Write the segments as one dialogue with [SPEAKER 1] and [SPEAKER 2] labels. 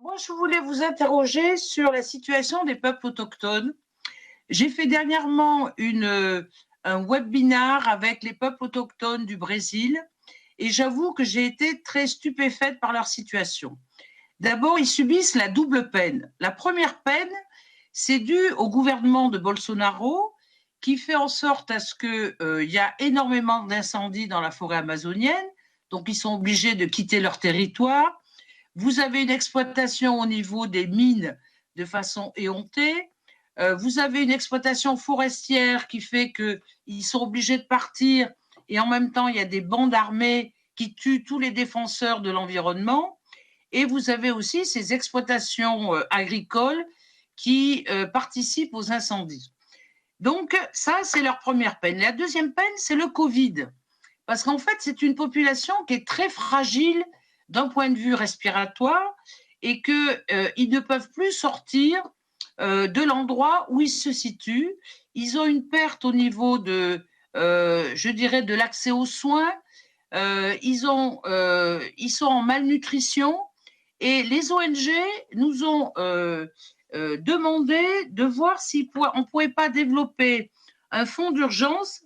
[SPEAKER 1] Moi, je voulais vous interroger sur la situation des peuples autochtones. J'ai fait dernièrement un webinar avec les peuples autochtones du Brésil et j'avoue que j'ai été très stupéfaite par leur situation. D'abord, ils subissent la double peine. La première peine, c'est dû au gouvernement de Bolsonaro qui fait en sorte à ce qu'il y a énormément d'incendies dans la forêt amazonienne, donc ils sont obligés de quitter leur territoire. Vous avez une exploitation au niveau des mines de façon éhontée. Vous avez une exploitation forestière qui fait qu'ils sont obligés de partir et en même temps, il y a des bandes armées qui tuent tous les défenseurs de l'environnement. Et vous avez aussi ces exploitations agricoles qui participent aux incendies. Donc, ça, c'est leur première peine. La deuxième peine, c'est le Covid. Parce qu'en fait, c'est une population qui est très fragile d'un point de vue respiratoire et qu'ils ne peuvent plus sortir de l'endroit où ils se situent. Ils ont une perte au niveau je dirais, de l'accès aux soins. Ils sont en malnutrition et les ONG nous ont demandé de voir si on ne pouvait pas développer un fonds d'urgence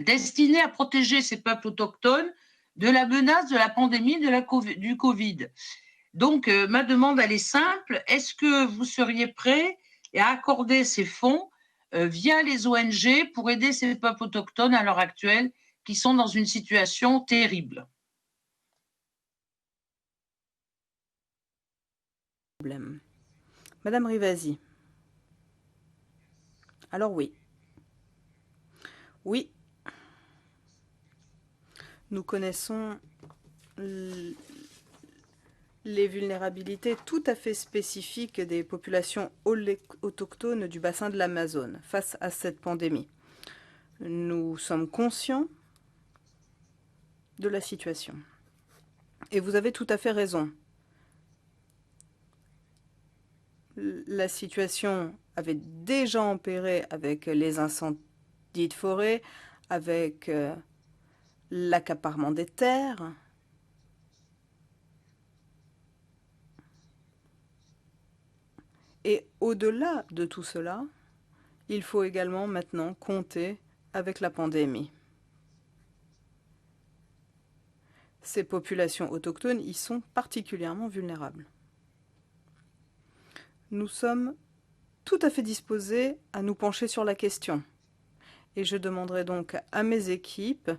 [SPEAKER 1] destiné à protéger ces peuples autochtones de la menace de la pandémie du Covid. Donc, ma demande, elle est simple. Est-ce que vous seriez prêts à accorder ces fonds via les ONG pour aider ces peuples autochtones à l'heure actuelle qui sont dans une situation terrible?
[SPEAKER 2] Madame Rivasi. Alors oui. Oui. Nous connaissons les vulnérabilités tout à fait spécifiques des populations autochtones du bassin de l'Amazone face à cette pandémie. Nous sommes conscients de la situation. Et vous avez tout à fait raison. La situation avait déjà empiré avec les incendies de forêt, avec l'accaparement des terres. Et au-delà de tout cela, il faut également maintenant compter avec la pandémie. Ces populations autochtones y sont particulièrement vulnérables. Nous sommes tout à fait disposés à nous pencher sur la question. Et je demanderai donc à mes équipes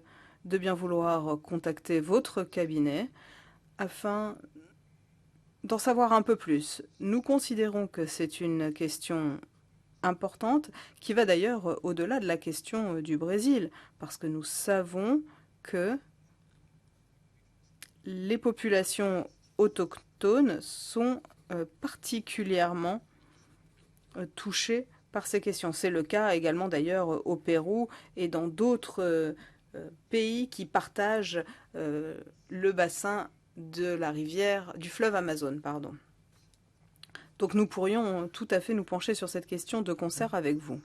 [SPEAKER 2] de bien vouloir contacter votre cabinet afin d'en savoir un peu plus. Nous considérons que c'est une question importante qui va d'ailleurs au-delà de la question du Brésil, parce que nous savons que les populations autochtones sont particulièrement touchées par ces questions. C'est le cas également d'ailleurs au Pérou et dans d'autres pays qui partagent le bassin de la rivière, du fleuve Amazone, pardon. Donc nous pourrions tout à fait nous pencher sur cette question de concert avec vous.